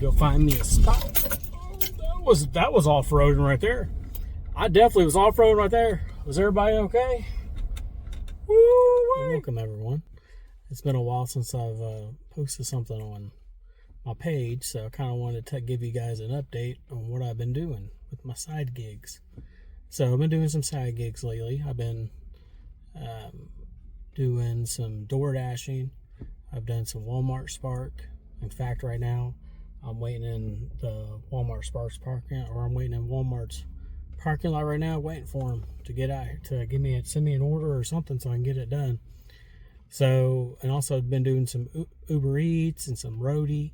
Go find me a spot. Oh, that was off-roading right there. I definitely was off-roading right there. Was everybody okay? Woo! Welcome everyone. It's been a while since I've posted something on my page, so I kind of wanted to give you guys an update on what I've been doing with my side gigs. So I've been doing some side gigs lately. I've been doing some Doordashing. I've done some Walmart Spark. In fact, right now I'm waiting in the Walmart Spark's parking, or I'm waiting in Walmart's parking lot right now, waiting for them to get out here to send me an order or something so I can get it done. So, and also I've been doing some Uber Eats and some roadie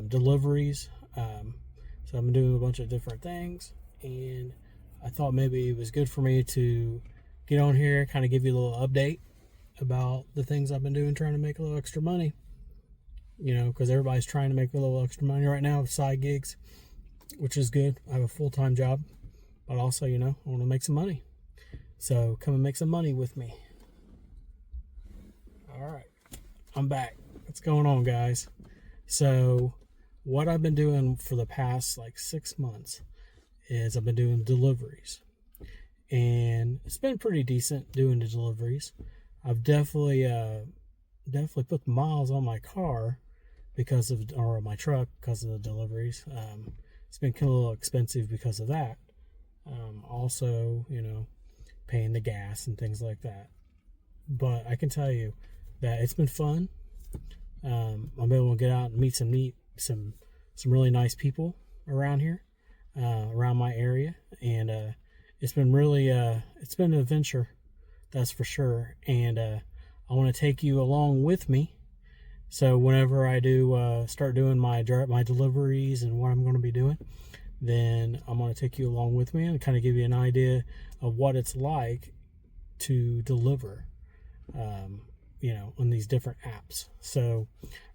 deliveries. So I've been doing a bunch of different things, and I thought maybe it was good for me to get on here, kind of give you a little update about the things I've been doing, trying to make a little extra money. You know, because everybody's trying to make a little extra money right now with side gigs, which is good. I have a full-time job, but also, you know, I want to make some money. So come and make some money with me. All right, I'm back. What's going on, guys? So what I've been doing for the past like 6 months is I've been doing deliveries, and it's been pretty decent doing the deliveries. I've definitely put miles on my car or my truck because of the deliveries. It's been kind of a little expensive because of that. Also, you know, paying the gas and things like that. But I can tell you that it's been fun. I'm able to get out and meet some really nice people around here, around my area, and it's been really it's been an adventure, that's for sure. And I want to take you along with me. So whenever I do start doing my deliveries and what I'm going to be doing, then I'm going to take you along with me and kind of give you an idea of what it's like to deliver, you know, on these different apps. So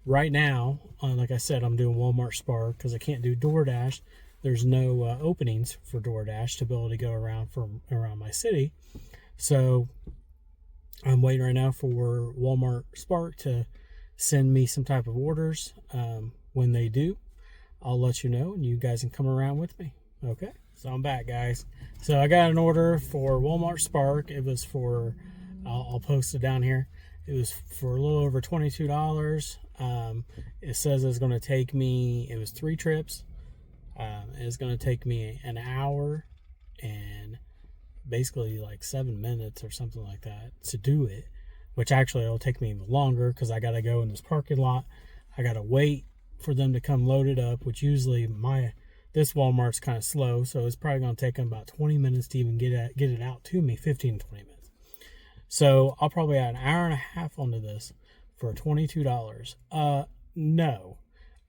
right now, like I said, I'm doing Walmart Spark because I can't do Doordash. There's no openings for Doordash to be able to go around my city. So I'm waiting right now for Walmart Spark to send me some type of orders. When they do, I'll let you know, and you guys can come around with me. Okay, so I'm back, guys. So I got an order for Walmart Spark. It was for, I'll post it down here. It was for a little over $22. It says it's going to take me, it was 3 trips. It's going to take me an hour and basically like 7 minutes or something like that to do it, which actually it'll take me even longer because I got to go in this parking lot. I got to wait for them to come load it up, which usually this Walmart's kind of slow, so it's probably going to take them about 20 minutes to even get it out to me, 15 to 20 minutes. So I'll probably add an hour and a half onto this for $22. No,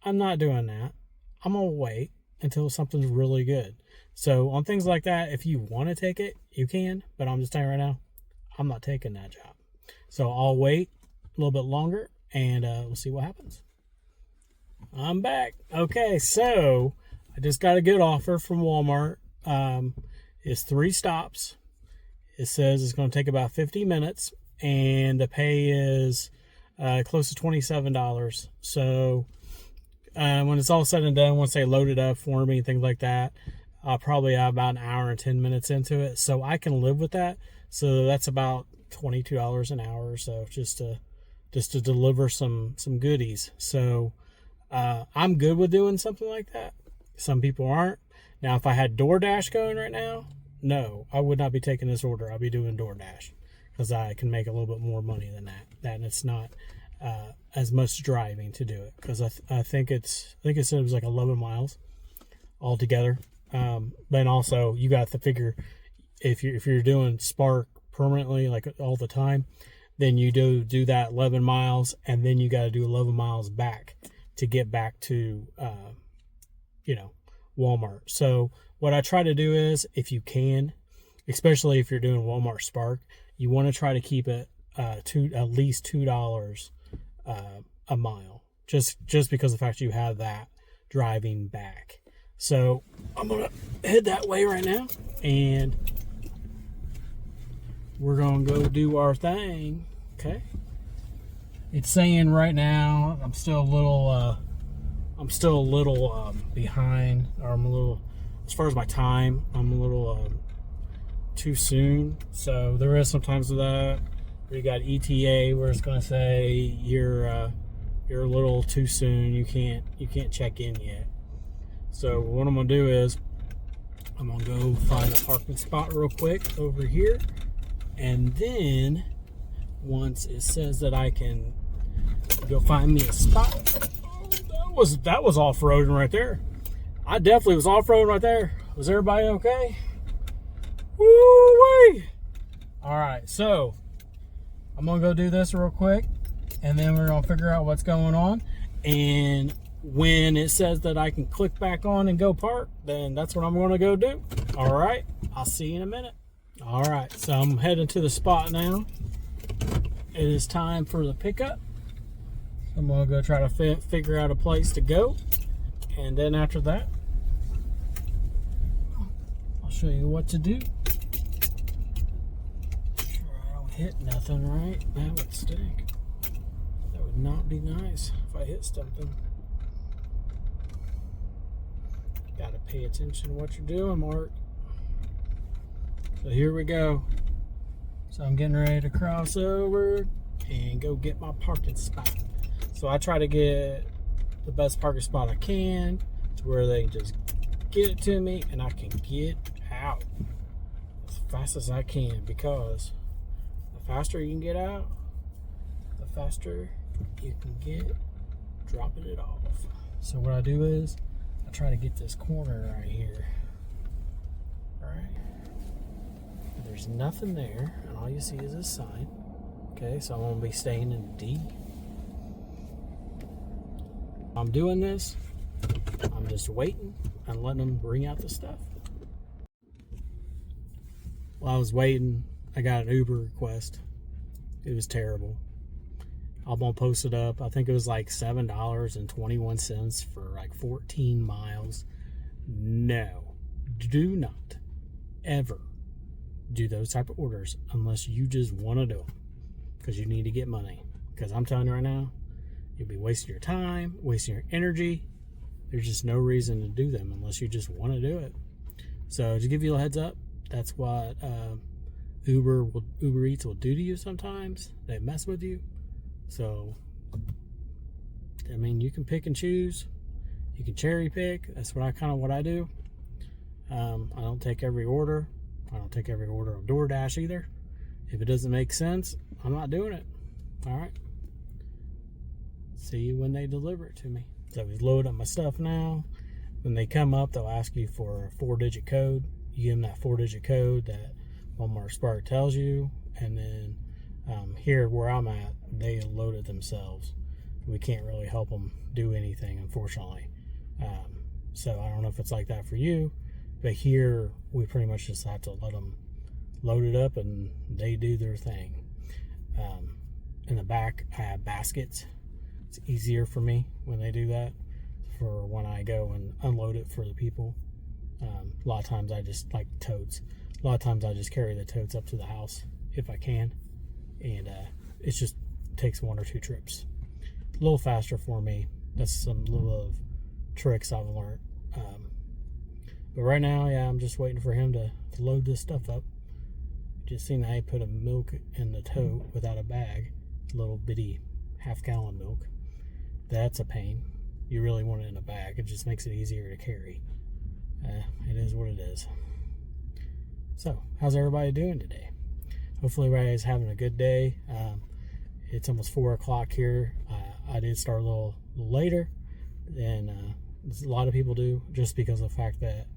I'm not doing that. I'm going to wait until something's really good. So on things like that, if you want to take it, you can, but I'm just telling you right now, I'm not taking that job. So I'll wait a little bit longer, and we'll see what happens. I'm back. Okay, so I just got a good offer from Walmart. It's 3 stops. It says it's going to take about 50 minutes, and the pay is close to $27. So when it's all said and done, once they load it up for me and things like that, I'll probably have about an hour and 10 minutes into it. So I can live with that. So that's about $22 an hour or so, just to deliver some goodies. So I'm good with doing something like that. Some people aren't. Now, if I had Doordash going right now, no, I would not be taking this order. I'll be doing Doordash because I can make a little bit more money than that. And it's not as much driving to do it, because I think it said it was like 11 miles altogether. But also you got to figure if you're doing Spark permanently, like all the time, then you do that 11 miles, and then you got to do 11 miles back to get back to you know, Walmart. So what I try to do is, if you can, especially if you're doing Walmart Spark, you want to try to keep it to at least $2 a mile, just because of the fact you have that driving back. So I'm gonna head that way right now, and we're gonna go do our thing. Okay, it's saying right now I'm still a little I'm still a little behind, or I'm a little, as far as my time, I'm a little too soon. So there is sometimes of that where you got ETA where it's going to say you're a little too soon. You can't check in yet. So what I'm going to do is I'm going to go find a parking spot real quick over here, and then once it says that I can go find me a spot. Oh, that was off-roading right there. I definitely was off-roading right there. Was everybody okay? Woo-wee! Alright, so I'm gonna go do this real quick, and then we're gonna figure out what's going on. And when it says that I can click back on and go park, then that's what I'm gonna go do. Alright, I'll see you in a minute. Alright, so I'm heading to the spot now. It is time for the pickup. I'm gonna go try to figure out a place to go, and then after that I'll show you what to do. Make sure I don't hit nothing, right? That would stink. That would not be nice if I hit something. Gotta pay attention to what you're doing, Mark. So here we go. So I'm getting ready to cross over and go get my parking spot. So I try to get the best parking spot I can to where they just get it to me and I can get out as fast as I can, because the faster you can get out, the faster you can get dropping it off. So what I do is I try to get this corner right here. Alright. There's nothing there, and all you see is a sign. Okay, so I'm going to be staying in D. I'm doing this. I'm just waiting and letting them bring out the stuff. While I was waiting, I got an Uber request. It was terrible. I'm going to post it up. I think it was like $7.21 for like 14 miles. No, do not ever do those type of orders unless you just want to do them, because you need to get money. Because I'm telling you right now, you'll be wasting your time, wasting your energy. There's just no reason to do them unless you just want to do it. So to give you a heads up, that's what Uber Eats will do to you sometimes. They mess with you. So I mean, you can pick and choose. You can cherry pick. That's what I do. I don't take every order. I don't take every order on Doordash either. If it doesn't make sense, I'm not doing it. All right. See you when they deliver it to me. So we load up my stuff now. When they come up, they'll ask you for a 4-digit code. You give them that 4-digit code that Walmart Spark tells you, and then here where I'm at, they load it themselves. We can't really help them do anything, unfortunately. So I don't know if it's like that for you, but here we pretty much just have to let them load it up and they do their thing. In the back, I have baskets. It's easier for me when they do that, for when I go and unload it for the people. A lot of times I just like totes. A lot of times I just carry the totes up to the house if I can, and it just takes 1 or 2 trips. A little faster for me. That's some little of tricks I've learned. But right now, yeah, I'm just waiting for him to load this stuff up. Just seen I put a milk in the tote without a bag, little bitty half-gallon milk. That's a pain. You really want it in a bag. It just makes it easier to carry. It is what it is. So, how's everybody doing today? Hopefully everybody's having a good day. It's almost 4 o'clock here. I did start a little later than a lot of people do, just because of the fact that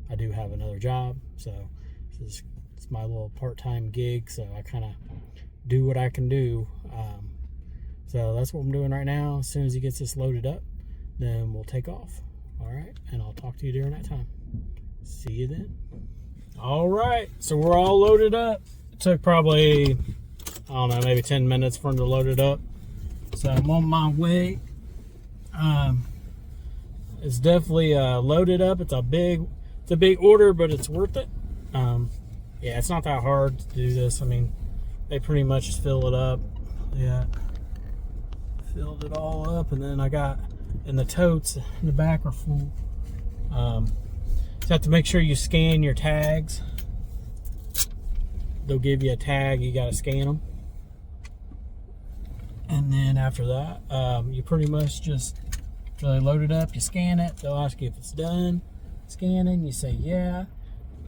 I do have another job. So it's my little part-time gig, so I kind of do what I can do. So that's what I'm doing right now. As soon as he gets this loaded up, then we'll take off. All right, and I'll talk to you during that time. See you then. All right, so we're all loaded up. It took probably, I don't know, maybe 10 minutes for him to load it up. So I'm on my way. It's definitely loaded up. It's a big order, but it's worth it. Yeah, it's not that hard to do this. I mean, they pretty much just fill it up. Yeah, filled it all up, and then I got and the totes in the back are full. You have to make sure you scan your tags. They'll give you a tag, you gotta scan them. And then after that, you pretty much just really load it up, you scan it, they'll ask you if it's done scanning, you say yeah,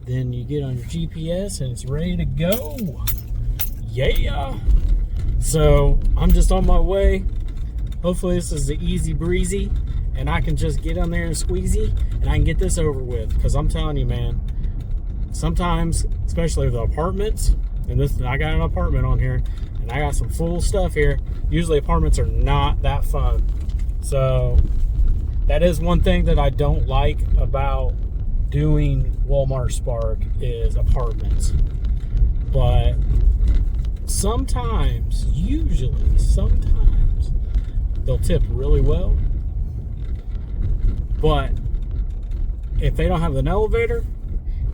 then you get on your GPS and it's ready to go. Yeah! So I'm just on my way. Hopefully this is the easy breezy and I can just get on there and squeezy and I can get this over with, because I'm telling you, man, sometimes, especially the apartments, and this, I got an apartment on here and I got some full stuff here. Usually apartments are not that fun. So that is one thing that I don't like about doing Walmart Spark is apartments. But sometimes, usually, sometimes they'll tip really well. But if they don't have an elevator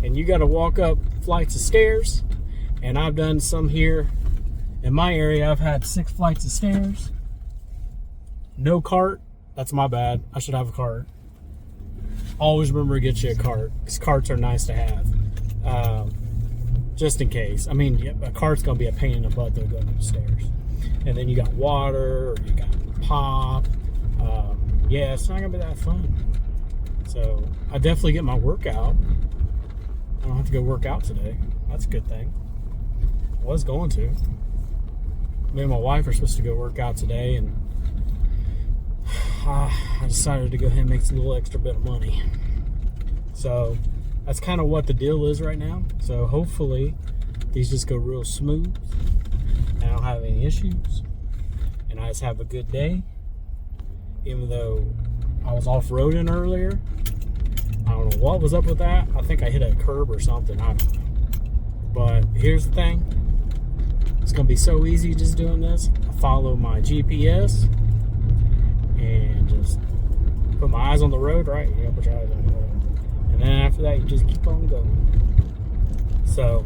and you got to walk up flights of stairs, and I've done some here in my area, I've had 6 flights of stairs, no cart. That's my bad. I should have a cart. Always remember to get you a cart, because carts are nice to have, just in case. I mean, a cart's gonna be a pain in the butt though going up the stairs. And then you got water, or you got pop. Yeah, it's not gonna be that fun. So I definitely get my workout. I don't have to go work out today. That's a good thing. I was going to. Me and my wife are supposed to go work out today, and I decided to go ahead and make a little extra bit of money. So that's kind of what the deal is right now. So hopefully these just go real smooth and I don't have any issues and I just have a good day. Even though I was off-roading earlier, I don't know what was up with that. I think I hit a curb or something, I don't know. But here's the thing, it's gonna be so easy just doing this. I follow my GPS and just put my eyes on the road, right? You gotta put your eyes on the road. And then after that, you just keep on going. So,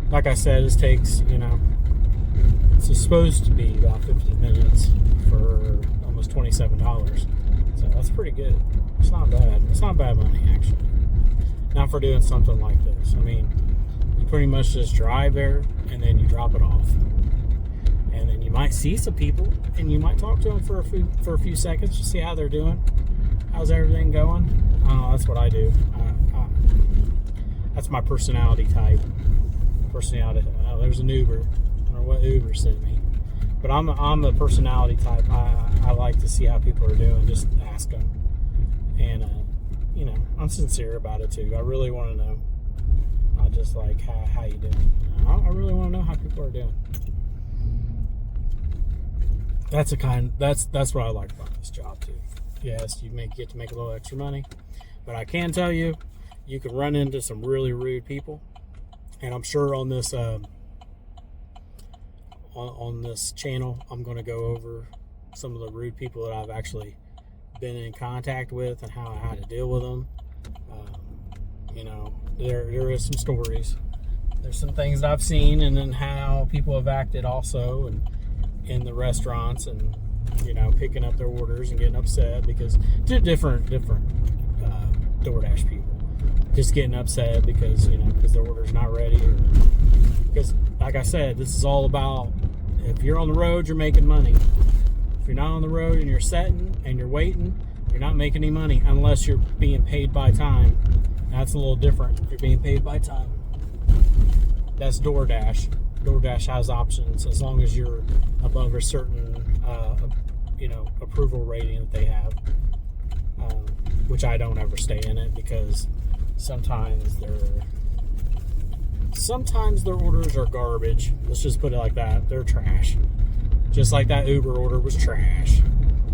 like I said, this takes, it's supposed to be about 50 minutes for almost $27. So that's pretty good. It's not bad. It's not bad money, actually. Not for doing something like this. I mean, you pretty much just drive there and then you drop it off. And then you might see some people and you might talk to them for a few seconds to see how they're doing. How's everything going? That's what I do. That's my personality type. There's an Uber. I don't know what Uber sent me. But I'm the personality type. I like to see how people are doing. Just ask them. And, I'm sincere about it too. I really want to know. Not just like, how you doing? I really want to know how people are doing. That's what I like about this job too. Yes, you get to make a little extra money, but I can tell you, you can run into some really rude people, and I'm sure on this on this channel, I'm going to go over some of the rude people that I've actually been in contact with and how I had to deal with them. There is some stories. There's some things that I've seen, and then how people have acted also, and in the restaurants, and picking up their orders and getting upset because different DoorDash people just getting upset because their order's not ready, or because, like I said, this is all about, if you're on the road, you're making money. If you're not on the road and you're sitting and you're waiting, you're not making any money unless you're being paid by time. That's a little different. If you're being paid by time, that's Doordash. Doordash has options as long as you're above a certain approval rating that they have, which I don't ever stay in it, because sometimes their orders are garbage. Let's just put it like that. They're trash. Just like that Uber order was trash.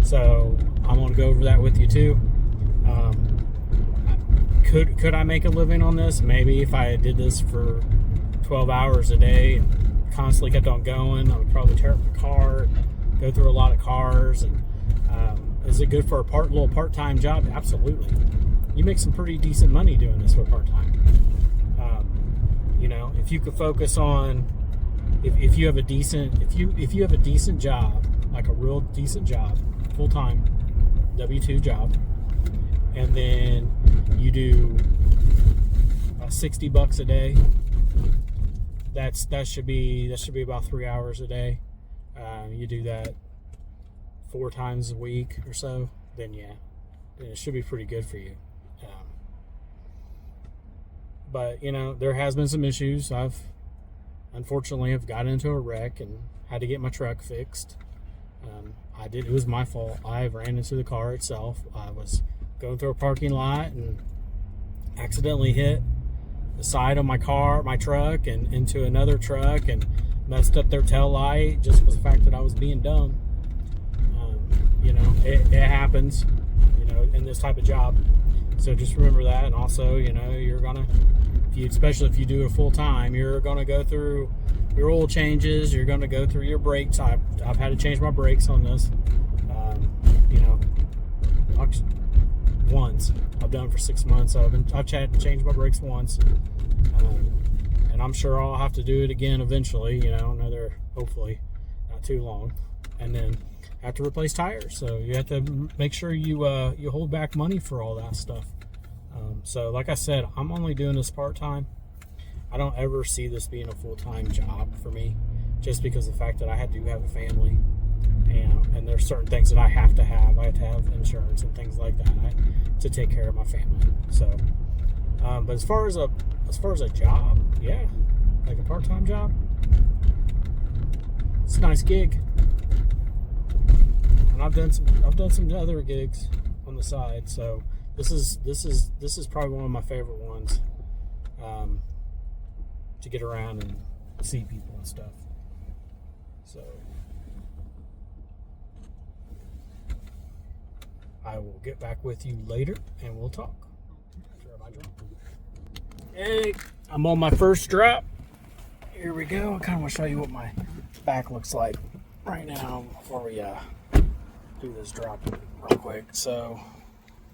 So I'm going to go over that with you too. Could I make a living on this? Maybe if I did this for 12 hours a day and constantly kept on going. I would probably tear up my car, go through a lot of cars. And is it good for a little part-time job? Absolutely. You make some pretty decent money doing this for part-time. If you could focus on, if you have a decent job like a real decent job, full-time W-2 job, and then you do about $60 a day. That should be about 3 hours a day. You do that 4 times a week or so, then yeah, then it should be pretty good for you. But there has been some issues. Unfortunately have gotten into a wreck and had to get my truck fixed. It was my fault. I ran into the car itself. I was going through a parking lot and accidentally hit the side of my truck, and into another truck, and messed up their tail light just because of the fact that I was being dumb. It happens, in this type of job. So just remember that. And also, you're gonna, especially if you do it full time, you're gonna go through your oil changes. You're gonna go through your brakes. I've had to change my brakes on this. Once. I've done it for 6 months. So I've had to change my brakes once, and I'm sure I'll have to do it again eventually. Hopefully not too long, and then have to replace tires. So you have to make sure you hold back money for all that stuff. So like I said, I'm only doing this part-time. I don't ever see this being a full-time job for me, just because of the fact that I do have a family, and there's certain things that I have to have. I have to have insurance and things like that to take care of my family. So, but as far as a job, yeah, like a part-time job, it's a nice gig. And I've done some other gigs on the side. So this is probably one of my favorite ones, to get around and see people and stuff. So I will get back with you later and we'll talk. Hey, I'm on my first drop. Here we go. I kind of want to show you what my back looks like right now before we do this drop real quick. So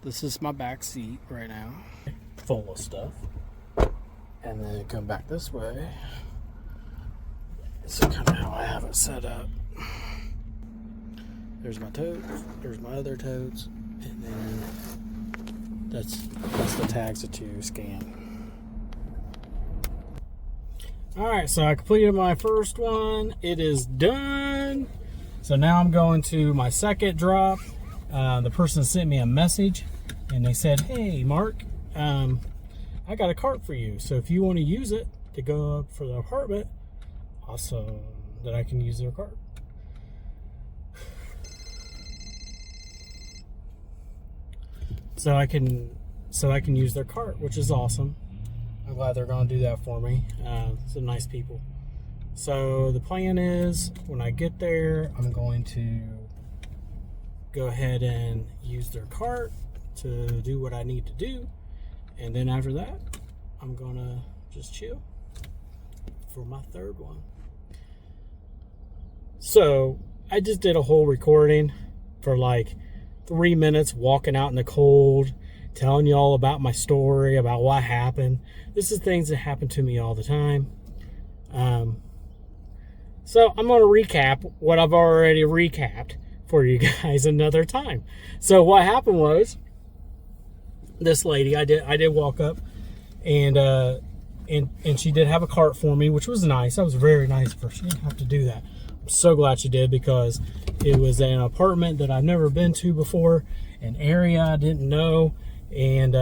this is my back seat right now, full of stuff. And then come back this way. This is kind of how I have it set up. There's my totes, there's my other totes, and then that's the tags to scan. Alright, so I completed my first one. It is done. So now I'm going to my second drop. The person sent me a message and they said, hey Mark, I got a cart for you. So if you want to use it to go up for the apartment, also that I can use their cart. So I can use their cart, which is awesome. I'm glad they're going to do that for me. Some nice people. So the plan is, when I get there, I'm going to go ahead and use their cart to do what I need to do. And then after that, I'm going to just chill for my third one. So I just did a whole recording for like 3 minutes, walking out in the cold, telling you all about my story, about what happened. This is things that happen to me all the time. So I'm going to recap what I've already recapped for you guys another time. So what happened was, this lady, I did walk up, and she did have a cart for me, which was nice. That was very nice of her. She didn't have to do that. I'm so glad she did, because it was an apartment that I've never been to before, an area I didn't know, and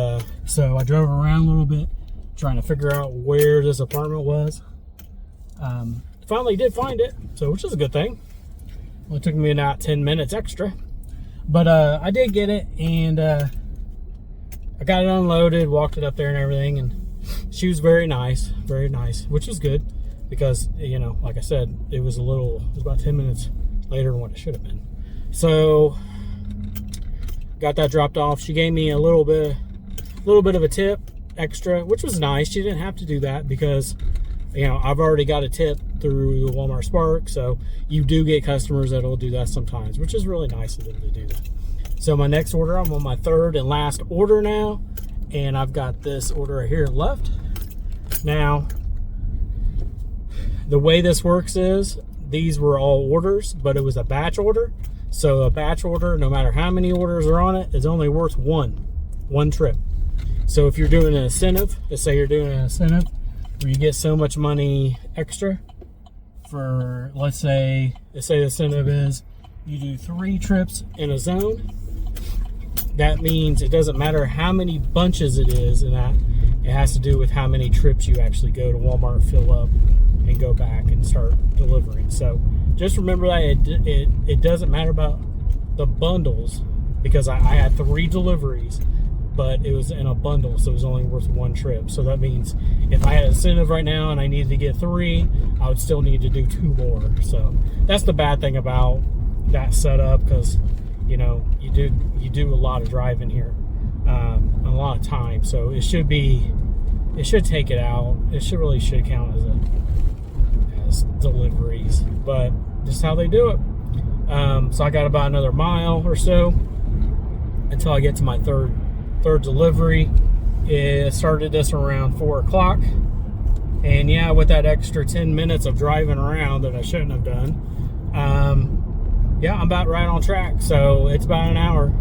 so I drove around a little bit trying to figure out where this apartment was. Finally did find it, so which is a good thing. Well, it took me about 10 minutes extra, but I did get it, and I got it unloaded, walked it up there and everything, and she was very nice, which is good, because, you know, like I said, it was about 10 minutes later than what it should have been. So got that dropped off. She gave me a little bit of a tip extra, which was nice. She didn't have to do that, because, you know, I've already got a tip through the Walmart Spark, so you do get customers that will do that sometimes, which is really nice of them to do that. So my next order, I'm on my third and last order now, and I've got this order right here left. Now, the way this works is, these were all orders, but it was a batch order. So a batch order, no matter how many orders are on it, is only worth one trip. So if you're doing an incentive, let's say you're doing an incentive where you get so much money extra for, let's say the incentive is you do 3 trips in a zone. That means it doesn't matter how many bunches it is, and that it has to do with how many trips you actually go to Walmart, fill up, and go back and start delivering. So just remember that it doesn't matter about the bundles, because I had 3 deliveries, but it was in a bundle, so it was only worth 1 trip. So that means if I had an incentive right now and I needed to get 3, I would still need to do 2 more. So that's the bad thing about that setup, because you know, you do a lot of driving here, a lot of time. So it should take it out. It should count as deliveries, but just how they do it. So I got about another mile or so until I get to my third delivery. It started this around 4 o'clock, and yeah, with that extra 10 minutes of driving around that I shouldn't have done, yeah, I'm about right on track. So it's about an hour,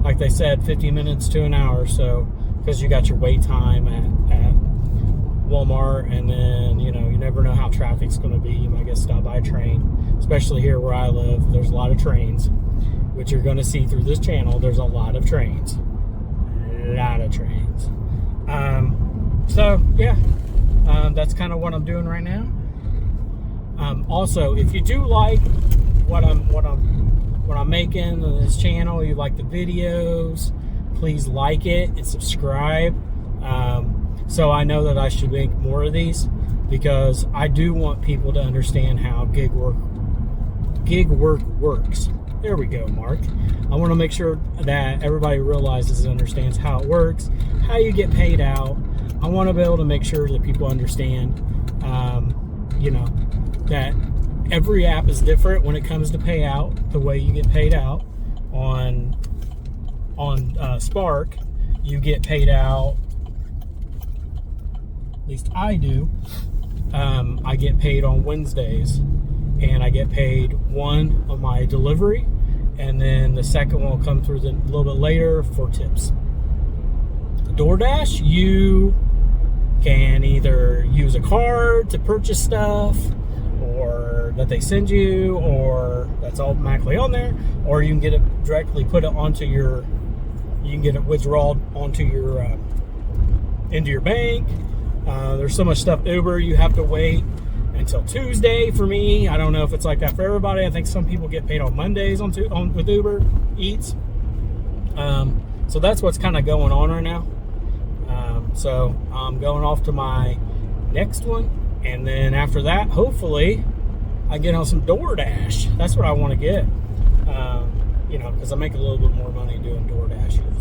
like they said, 50 minutes to an hour. So because you got your wait time at Walmart, and then you never know how traffic's going to be. You might get stopped by a train, especially here where I live. There's a lot of trains, which you're going to see through this channel. There's a lot of trains. So yeah, that's kind of what I'm doing right now. Also, if you do like what I'm making on this channel, you like the videos, please like it and subscribe, so I know that I should make more of these, because I do want people to understand how gig work works. There we go, Mark. I want to make sure that everybody realizes and understands how it works, how you get paid out. I want to be able to make sure that people understand, that every app is different when it comes to payout. The way you get paid out on Spark, you get paid out, at least I do. I get paid on Wednesdays, and I get paid one on my delivery, and then the second one will come through a little bit later for tips. Doordash, you can either use a card to purchase stuff, or that they send you, or that's automatically on there, or you can get it directly you can get it withdrawal onto your into your bank. There's so much stuff. Uber, you have to wait until Tuesday. For me, I don't know if it's like that for everybody. I think some people get paid on Mondays with Uber Eats. So that's what's kind of going on right now. So I'm going off to my next one, and then after that, hopefully I get on some Doordash. That's what I want to get, because I make a little bit more money doing Doordash usually.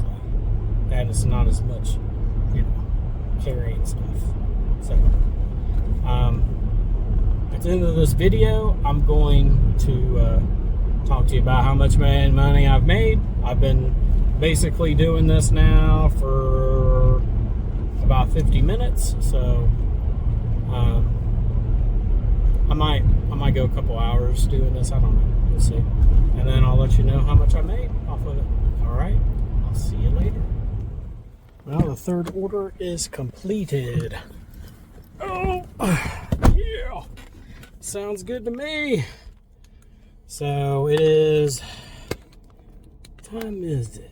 That is not as much, carrying stuff. So at the end of this video, I'm going to talk to you about how much money I've made. I've been basically doing this now for about 50 minutes, so I might go a couple hours doing this. I don't know. We'll see. And then I'll let you know how much I made off of it. All right. I'll see you later. Well, the third order is completed. Oh, yeah. Sounds good to me. So it is, what time is it?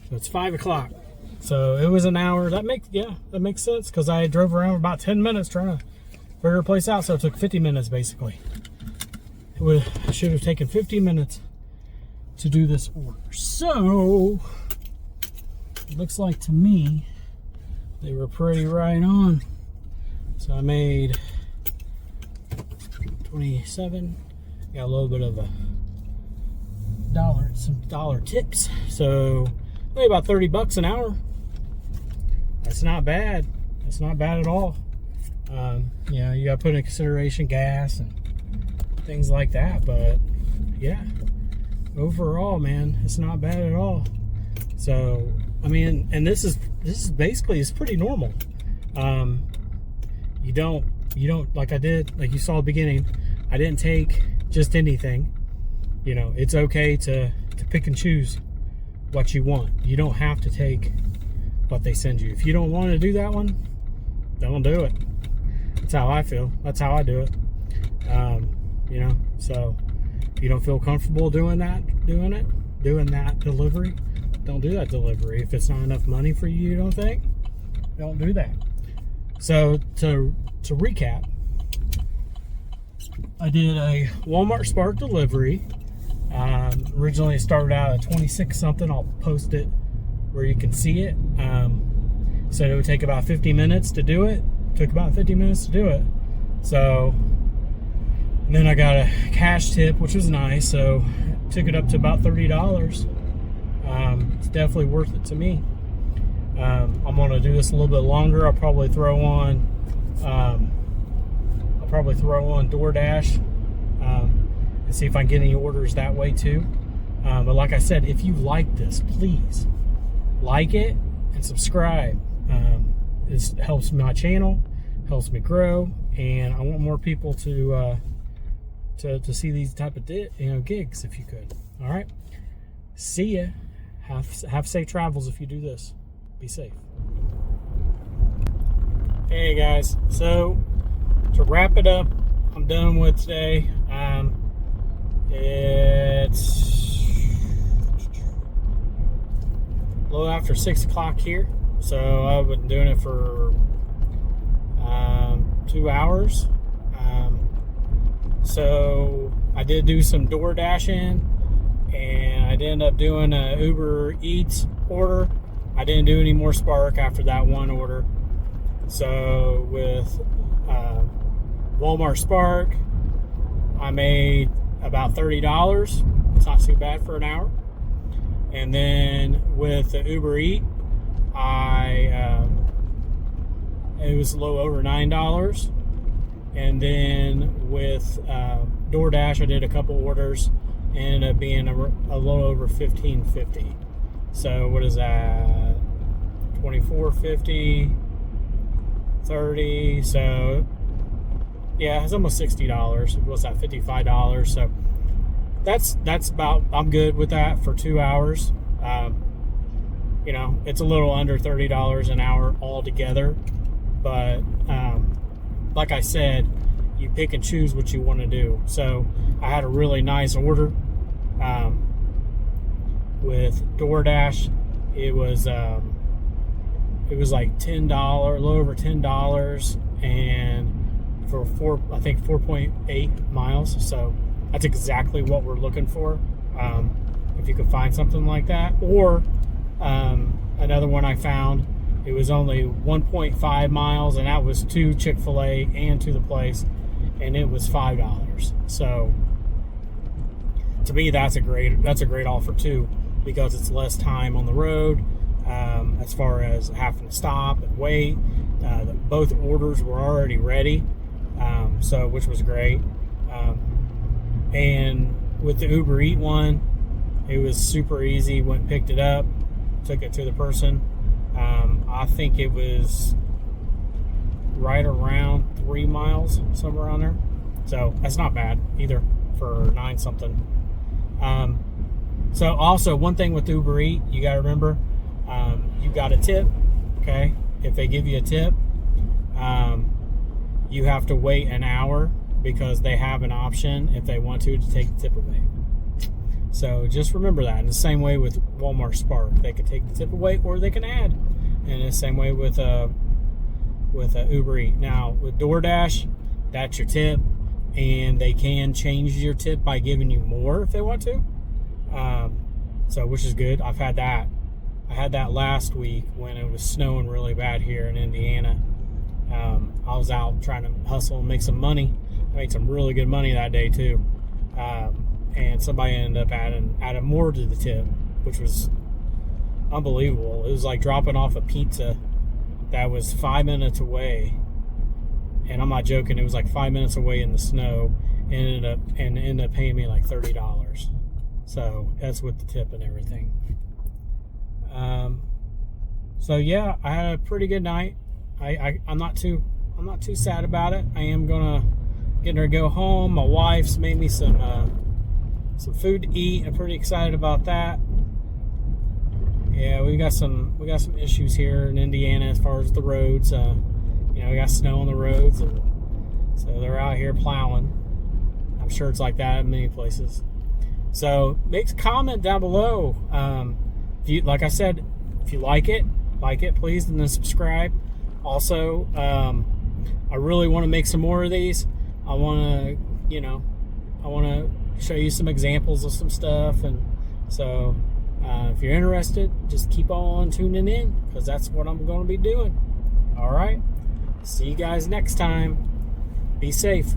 So it's 5 o'clock. So it was an hour. That makes sense, because I drove around for about 10 minutes trying to figure a place out. So it took 50 minutes basically. It should have taken 50 minutes to do this order. So it looks like to me they were pretty right on. So I made 27. Got a little bit of some dollar tips. So maybe about 30 bucks an hour. That's not bad. That's not bad at all. You got to put in consideration gas and things like that. But yeah, overall, man, it's not bad at all. So I mean, and this is basically, it's pretty normal. You don't like I did, like you saw at the beginning, I didn't take just anything. You know, it's okay to pick and choose what you want. You don't have to take what they send you. If you don't want to do that one, don't do it. That's how I feel. That's how I do it. You know, so if you don't feel comfortable doing that delivery, don't do that delivery. If it's not enough money for you, you don't think, don't do that. So to recap, I did a Walmart Spark delivery. Originally it started out at 26 something. I'll post it where you can see it. Said it would take about 50 minutes to do it. Took about 50 minutes to do it. So, and then I got a cash tip, which was nice. So, took it up to about $30. It's definitely worth it to me. I'm gonna do this a little bit longer. I'll probably throw on Doordash and see if I can get any orders that way too. But like I said, if you like this, please like it and subscribe. It helps my channel, helps me grow, and I want more people to see these type of gigs if you could. All right, see ya. Have safe travels if you do this. Be safe. Hey guys, so to wrap it up, I'm done with today. It's a little after 6 o'clock here, so I've been doing it for 2 hours. So I did do some door dashing, and I did end up doing a Uber Eats order. I didn't do any more Spark after that one order. So with Walmart Spark, I made about $30. It's not too bad for an hour. And then with the Uber Eat, it was a little over $9. And then with DoorDash, I did a couple orders and ended up being a little over $15.50. So what is that? $24.50, 30. So yeah, it's almost $60. What's that? $55. So that's about. I'm good with that for 2 hours. You know, it's a little under $30 an hour altogether, but like I said, you pick and choose what you want to do. So I had a really nice order with DoorDash. It was like $10, a little over $10, and for 4.8 miles. So that's exactly what we're looking for. If you could find something like that, or another one I found, it was only 1.5 miles, and that was to Chick-fil-A and to the place, and it was $5. So to me, that's a great offer too, because it's less time on the road as far as having to stop and wait. Both orders were already ready, so which was great. And with the Uber Eat one, it was super easy. Went and picked it up, took it to the person. I think it was right around 3 miles, somewhere around there. So that's not bad either for 9 something. So also, one thing with Uber Eat, you got to remember, you got a tip. Okay, if they give you a tip, you have to wait an hour, because they have an option if they want to take the tip away. So just remember that. In the same way with Walmart Spark, they can take the tip away or they can add. And in the same way with Uber Eats. Now with DoorDash, that's your tip, and they can change your tip by giving you more if they want to. So which is good. I've had that. I had that last week when it was snowing really bad here in Indiana. I was out trying to hustle and make some money. I made some really good money that day too. And somebody ended up adding more to the tip, which was unbelievable. It was like dropping off a pizza that was 5 minutes away, and I'm not joking. It was like 5 minutes away in the snow, and ended up paying me like $30. So that's with the tip and everything. So yeah, I had a pretty good night. I'm not too sad about it. I am gonna getting ready to go home. My wife's made me some food to eat. I'm pretty excited about that. Yeah, we got some issues here in Indiana as far as the roads. We got snow on the roads, and so they're out here plowing. I'm sure it's like that in many places. So make a comment down below. If you, like I said, if you like it, please, and then subscribe. Also, I really want to make some more of these. I want to show you some examples of some stuff, and so if you're interested, just keep on tuning in, because that's what I'm going to be doing. All right, see you guys next time. Be safe.